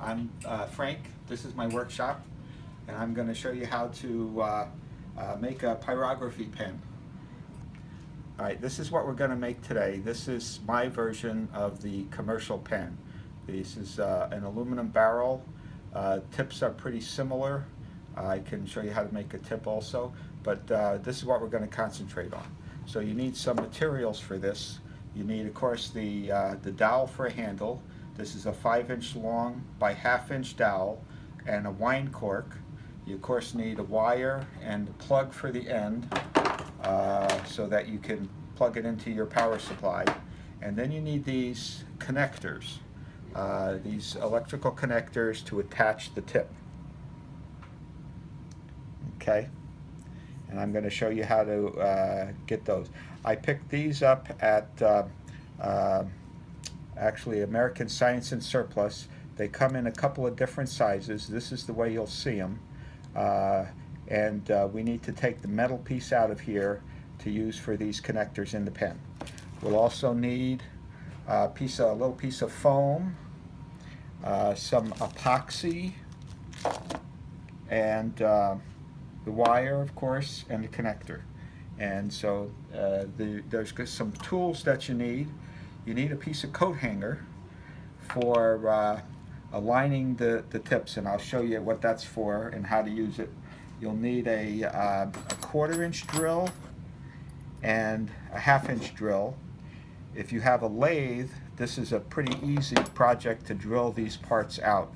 I'm Frank. This is my workshop, and I'm going to show you how to make a pyrography pen. Alright, this is what we're going to make today. This is my version of the commercial pen. This is an aluminum barrel. Tips are pretty similar. I can show you how to make a tip also, but this is what we're going to concentrate on. So you need some materials for this. You need, of course, the dowel for a handle. This is a 5-inch long by 1/2-inch dowel and a wine cork. You of course need a wire and a plug for the end so that you can plug it into your power supply. And then you need these connectors, these electrical connectors to attach the tip. Okay, and I'm going to show you how to get those. I picked these up at actually American Science and Surplus. They come in a couple of different sizes. This is the way you'll see them. We need to take the metal piece out of here to use for these connectors in the pen. We'll also need a little piece of foam, some epoxy, and the wire, of course, and the connector. And so there's some tools that you need. You need a piece of coat hanger for aligning the tips, and I'll show you what that's for and how to use it. You'll need a 1/4-inch drill and a 1/2-inch drill. If you have a lathe, this is a pretty easy project to drill these parts out.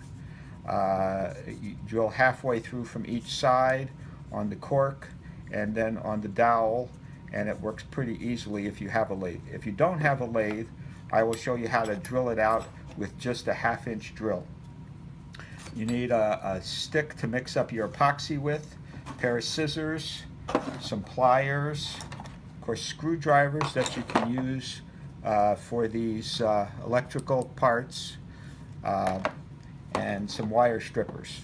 You drill halfway through from each side on the cork and then on the dowel, and it works pretty easily if you have a lathe. If you don't have a lathe, I will show you how to drill it out with just a 1/2-inch drill. You need a stick to mix up your epoxy with, a pair of scissors, some pliers, of course screwdrivers that you can use for these electrical parts, and some wire strippers.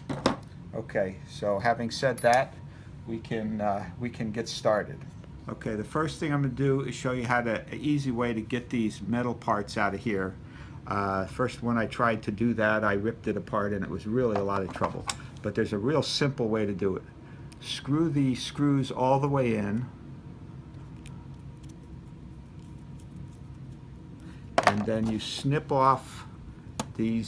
Okay, so having said that, we can get started. Okay, the first thing I'm going to do is show you an easy way to get these metal parts out of here. First, when I tried to do that, I ripped it apart and it was really a lot of trouble. But there's a real simple way to do it. Screw the screws all the way in, and then you snip off the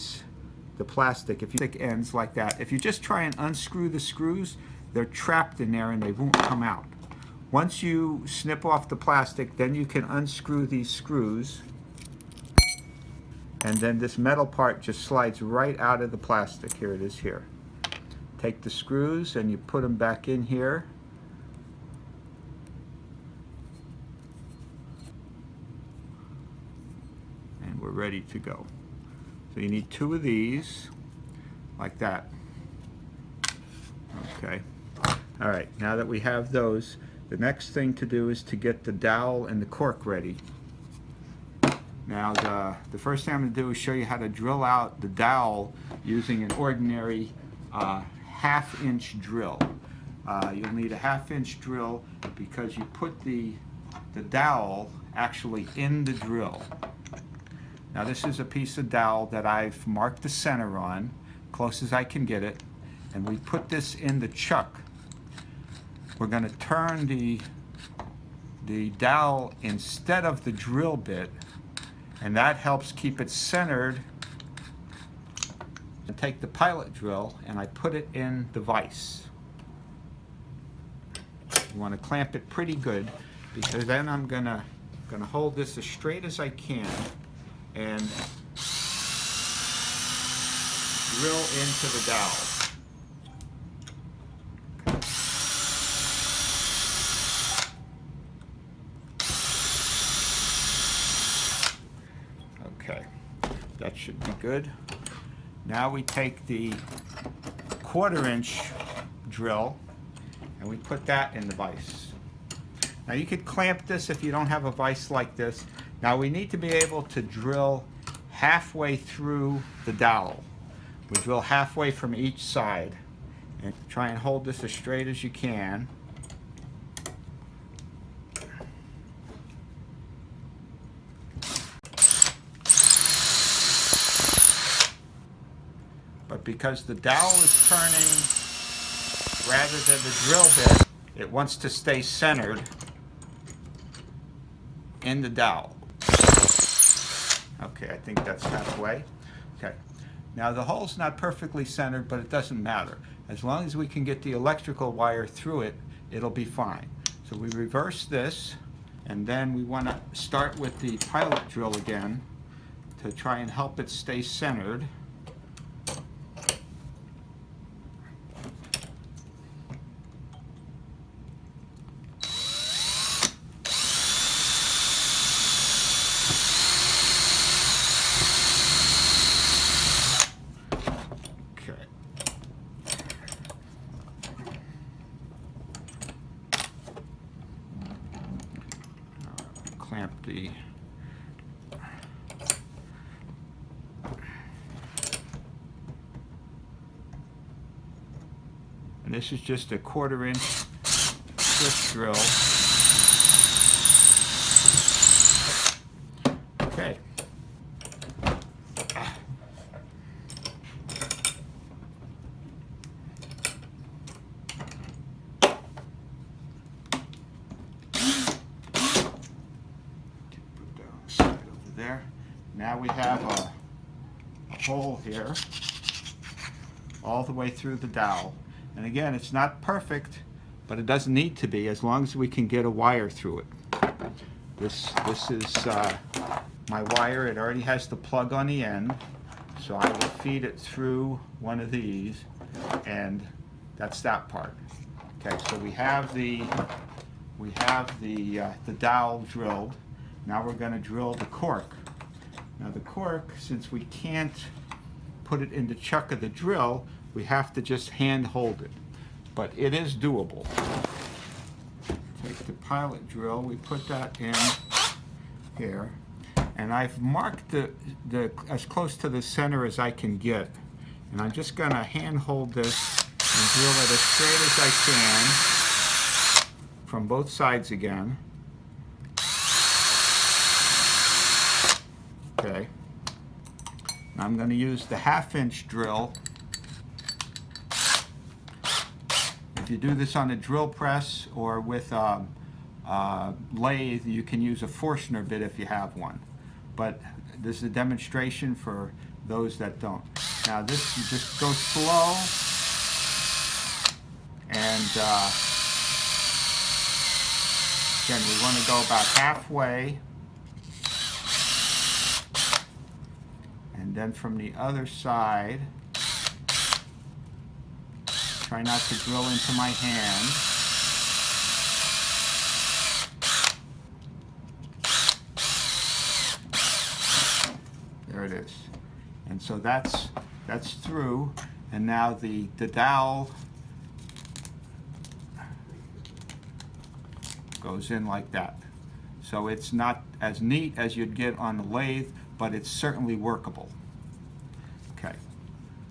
plastic. If you stick ends like that, if you just try and unscrew the screws, they're trapped in there and they won't come out. Once you snip off the plastic, then you can unscrew these screws, and then this metal part just slides right out of the plastic. Here it is here. Take the screws and you put them back in here. And we're ready to go. So you need 2 of these, like that. Okay. All right, now that we have those, the next thing to do is to get the dowel and the cork ready. Now the first thing I'm going to do is show you how to drill out the dowel using an ordinary 1/2-inch drill. You'll need a 1/2-inch drill because you put the dowel actually in the drill. Now this is a piece of dowel that I've marked the center on, close as I can get it, and we put this in the chuck. We're going to turn the dowel instead of the drill bit, and that helps keep it centered. I take the pilot drill and I put it in the vise. You want to clamp it pretty good, because then I'm gonna hold this as straight as I can and drill into the dowel. Okay, that should be good. Now we take the 1/4-inch drill and we put that in the vise. Now you could clamp this if you don't have a vise like this. Now we need to be able to drill halfway through the dowel. We drill halfway from each side, and try and hold this as straight as you can. but because the dowel is turning rather than the drill bit, it wants to stay centered in the dowel. Okay, I think that's halfway. Okay, now the hole's not perfectly centered, but it doesn't matter. As long as we can get the electrical wire through it, it'll be fine. So we reverse this, and then we want to start with the pilot drill again to try and help it stay centered. Clamp the and this is just a 1/4 inch slip drill. Okay. There. Now we have a hole here all the way through the dowel. And again, it's not perfect, but it doesn't need to be as long as we can get a wire through it. This is my wire. It already has the plug on the end, so I will feed it through one of these, and that's that part. Okay, so we have the dowel drilled. Now we're going to drill the cork. Now the cork, since we can't put it in the chuck of the drill, we have to just hand hold it. But it is doable. Take the pilot drill, we put that in here, and I've marked the as close to the center as I can get. And I'm just going to hand hold this and drill it as straight as I can from both sides again. Okay. Now I'm going to use the 1/2 inch drill. If you do this on a drill press or with a lathe, you can use a Forstner bit if you have one. But this is a demonstration for those that don't. Now this, you just go slow, and again, we want to go about halfway. And then from the other side, try not to drill into my hand. There it is. And so that's through. And now the dowel goes in like that. So it's not as neat as you'd get on the lathe, but it's certainly workable. Okay.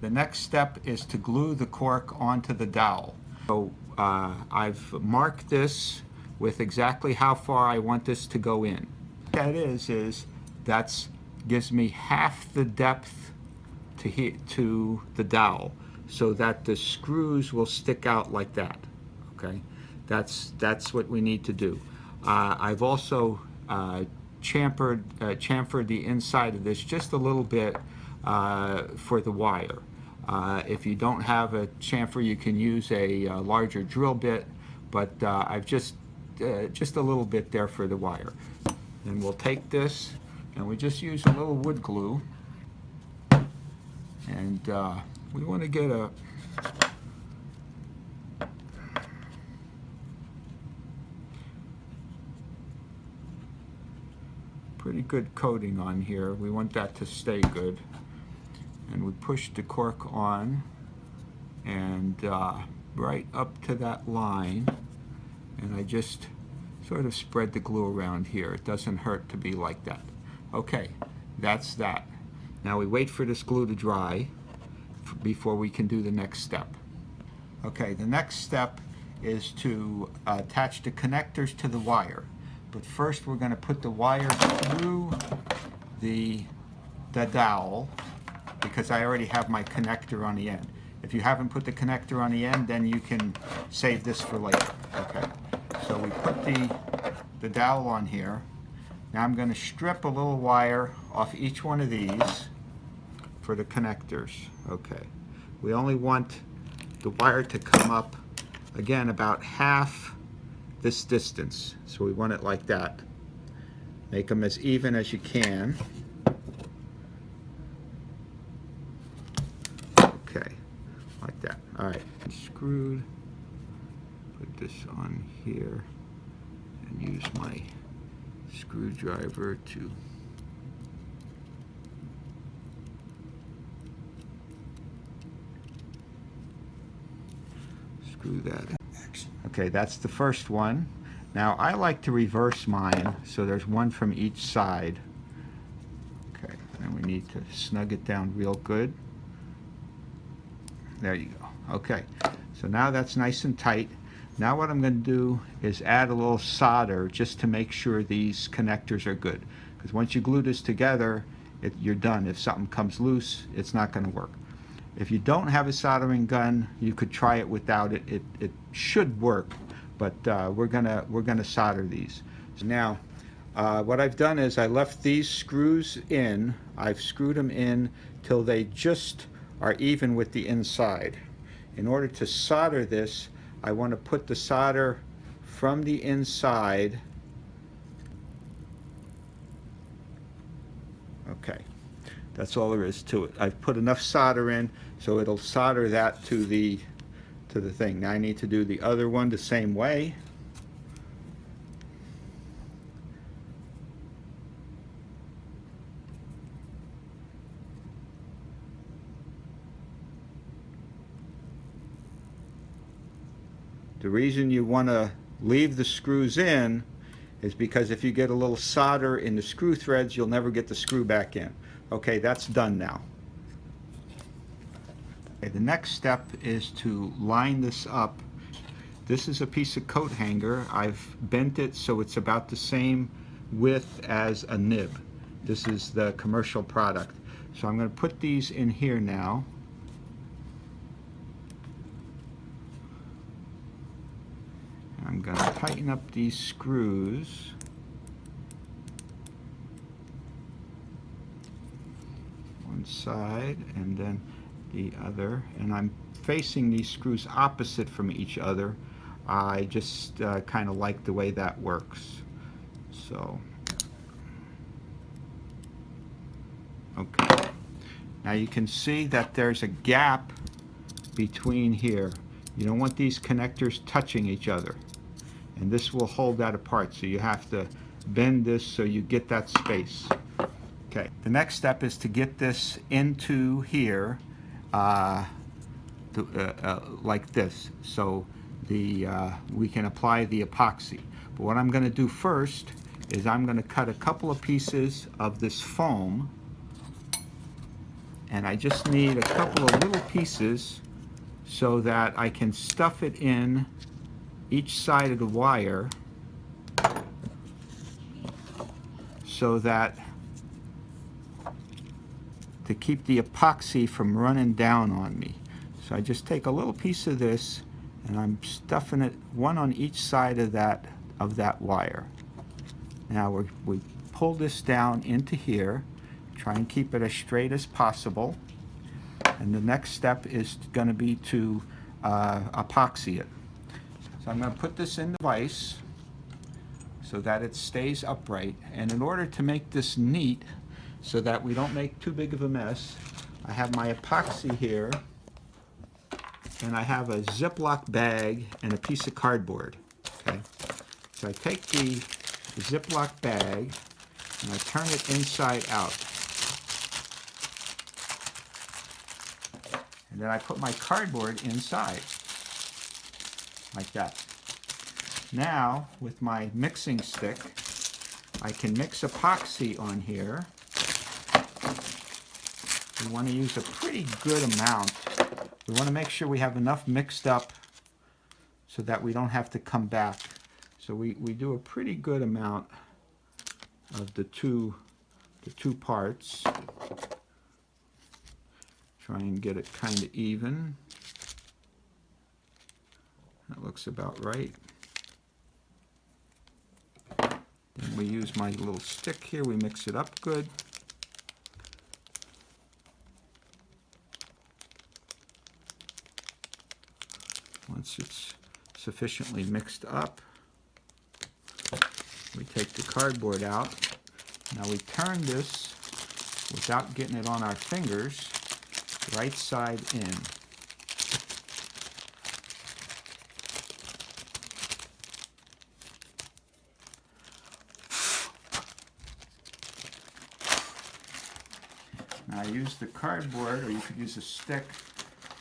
The next step is to glue the cork onto the dowel. So I've marked this with exactly how far I want this to go in. What that is that gives me half the depth to the dowel, so that the screws will stick out like that. Okay, that's what we need to do. I've also chamfered the inside of this just a little bit for the wire. If you don't have a chamfer, you can use a larger drill bit, but I've just a little bit there for the wire. And we'll take this and we just use a little wood glue, and we want to get a pretty good coating on here. We want that to stay good. And we push the cork on, and right up to that line, and I just sort of spread the glue around here. It doesn't hurt to be like that. Okay, that's that. Now we wait for this glue to dry before we can do the next step. Okay, the next step is to attach the connectors to the wire. But first we're going to put the wire through the dowel. because I already have my connector on the end. If you haven't put the connector on the end, then you can save this for later. Okay, so we put the dowel on here. Now I'm going to strip a little wire off each one of these for the connectors. Okay, we only want the wire to come up, again, about half this distance. So we want it like that. Make them as even as you can. Okay, like that. All right, screwed. Put this on here and use my screwdriver to screw that in. Okay, that's the first one. Now I like to reverse mine, so there's one from each side. Okay, and we need to snug it down real good. There you go. Okay, so now that's nice and tight. Now what I'm going to do is add a little solder just to make sure these connectors are good. Because once you glue this together, you're done. If something comes loose, it's not going to work. If you don't have a soldering gun, you could try it without it. It should work, but we're gonna solder these. So now, what I've done is I left these screws in. I've screwed them in till they just are even with the inside. In order to solder this, I want to put the solder from the inside. Okay. That's all there is to it. I've put enough solder in so it'll solder that to the thing. Now I need to do the other one the same way. The reason you want to leave the screws in is because if you get a little solder in the screw threads, you'll never get the screw back in. Okay, that's done now. Okay, the next step is to line this up. This is a piece of coat hanger. I've bent it so it's about the same width as a nib. This is the commercial product. So I'm going to put these in here now. I'm going to tighten up these screws. One side and then the other, and I'm facing these screws opposite from each other. I just kind of like the way that works. So, okay. Now you can see that there's a gap between here. You don't want these connectors touching each other, and this will hold that apart, so you have to bend this so you get that space. Okay, the next step is to get this into here like this, so we can apply the epoxy. But what I'm going to do first is I'm going to cut a couple of pieces of this foam, and I just need a couple of little pieces so that I can stuff it in each side of the wire so that to keep the epoxy from running down on me. So I just take a little piece of this and I'm stuffing it one on each side of that wire. Now we pull this down into here, try and keep it as straight as possible, and the next step is going to be to epoxy it. So I'm going to put this in the vise so that it stays upright, and in order to make this neat so that we don't make too big of a mess, I have my epoxy here, and I have a Ziploc bag and a piece of cardboard. Okay, so I take the Ziploc bag and I turn it inside out, and then I put my cardboard inside like that. Now with my mixing stick I can mix epoxy on here. We want to use a pretty good amount. We want to make sure we have enough mixed up so that we don't have to come back. So we do a pretty good amount of the two parts. try and get it kind of even. That looks about right. Then we use my little stick here, we mix it up good. Once it's sufficiently mixed up, we take the cardboard out. Now we turn this, without getting it on our fingers, right side in. Now I use the cardboard, or you could use a stick,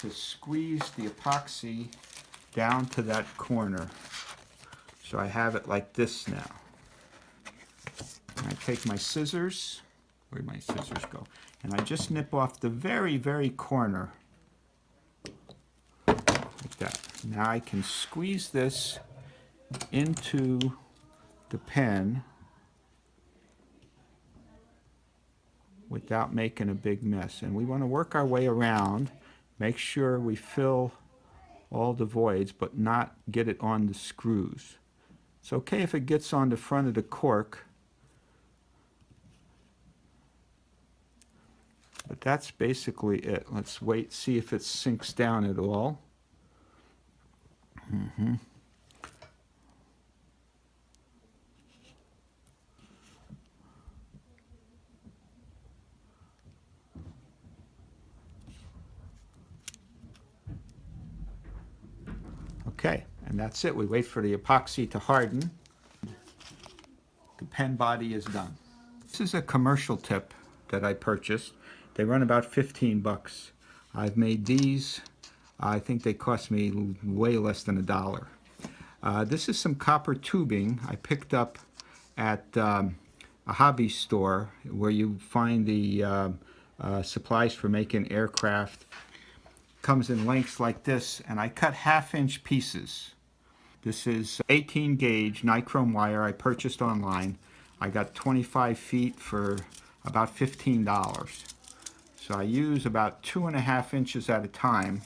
to squeeze the epoxy down to that corner. So I have it like this now. And I take my scissors, where'd my scissors go? And I just nip off the very, very corner, like that. Now I can squeeze this into the pen without making a big mess. And we want to work our way around, make sure we fill all the voids, but not get it on the screws. It's okay if it gets on the front of the cork, but that's basically it. Let's wait, see if it sinks down at all. Okay, and that's it. We wait for the epoxy to harden. The pen body is done. This is a commercial tip that I purchased. They run about 15 bucks. I've made these. I think they cost me way less than $1. This is some copper tubing I picked up at a hobby store where you find the supplies for making aircraft. Comes in lengths like this, and I cut 1/2-inch pieces. This is 18 gauge nichrome wire I purchased online. I got 25 feet for about $15. So I use about 2.5 inches at a time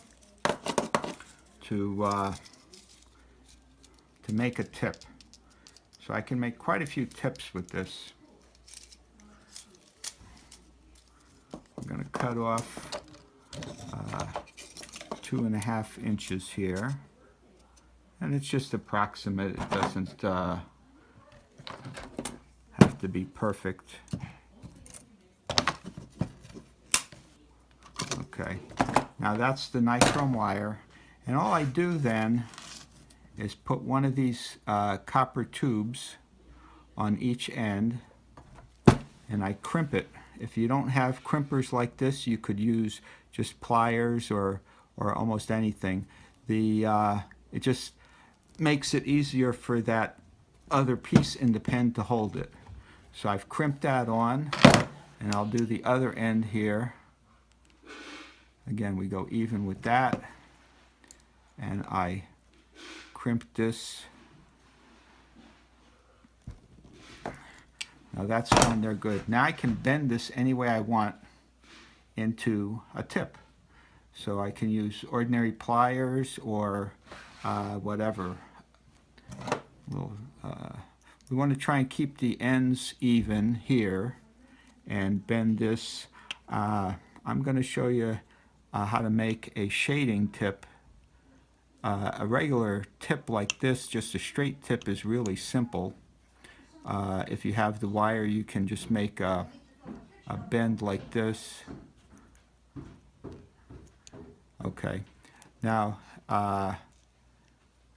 to make a tip. So I can make quite a few tips with this. I'm going to cut off 2.5 inches here, and it's just approximate. It doesn't have to be perfect. Okay, now that's the nichrome wire, and all I do then is put one of these copper tubes on each end, and I crimp it. If you don't have crimpers like this, you could use just pliers or almost anything. It just makes it easier for that other piece in the pen to hold it. So I've crimped that on, and I'll do the other end here. Again, we go even with that, and I crimp this. Now that's on there good. Now I can bend this any way I want into a tip. So I can use ordinary pliers or whatever. We want to try and keep the ends even here and bend this. I'm going to show you how to make a shading tip. A regular tip like this, just a straight tip, is really simple. If you have the wire, you can just make a bend like this. Okay, now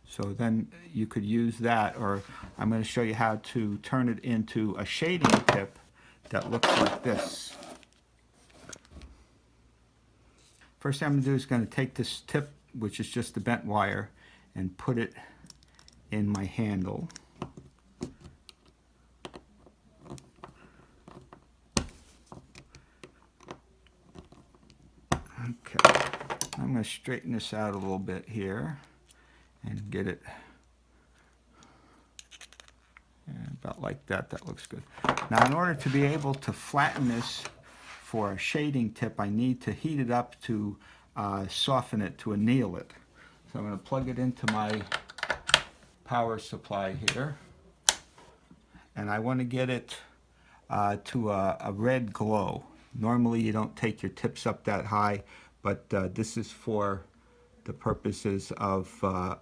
so then you could use that, or I'm going to show you how to turn it into a shading tip that looks like this. First thing I'm going to do is going to take this tip, which is just the bent wire, and put it in my handle. Okay, I'm going to straighten this out a little bit here and get it about like that. That looks good. Now, in order to be able to flatten this for a shading tip, I need to heat it up to soften it, to anneal it. So I'm going to plug it into my power supply here, and I want to get it to a red glow. Normally you don't take your tips up that high, but this is for the purposes of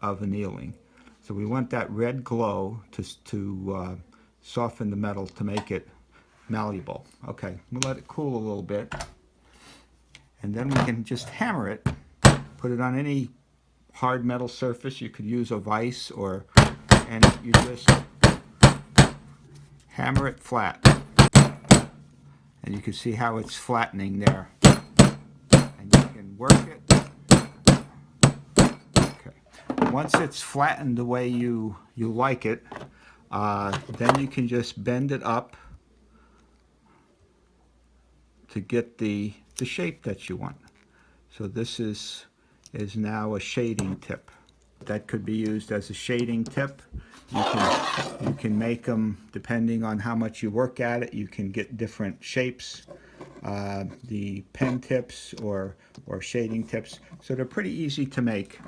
annealing. So we want that red glow to soften the metal, to make it malleable. Okay, we'll let it cool a little bit, and then we can just hammer it, put it on any hard metal surface. You could use a vise, and you just hammer it flat. And you can see how it's flattening there. And you can work it. Okay. Once it's flattened the way you like it, then you can just bend it up to get the shape that you want. So this is now a shading tip. That could be used as a shading tip. You can make them depending on how much you work at it. You can get different shapes, the pen tips or shading tips. So they're pretty easy to make.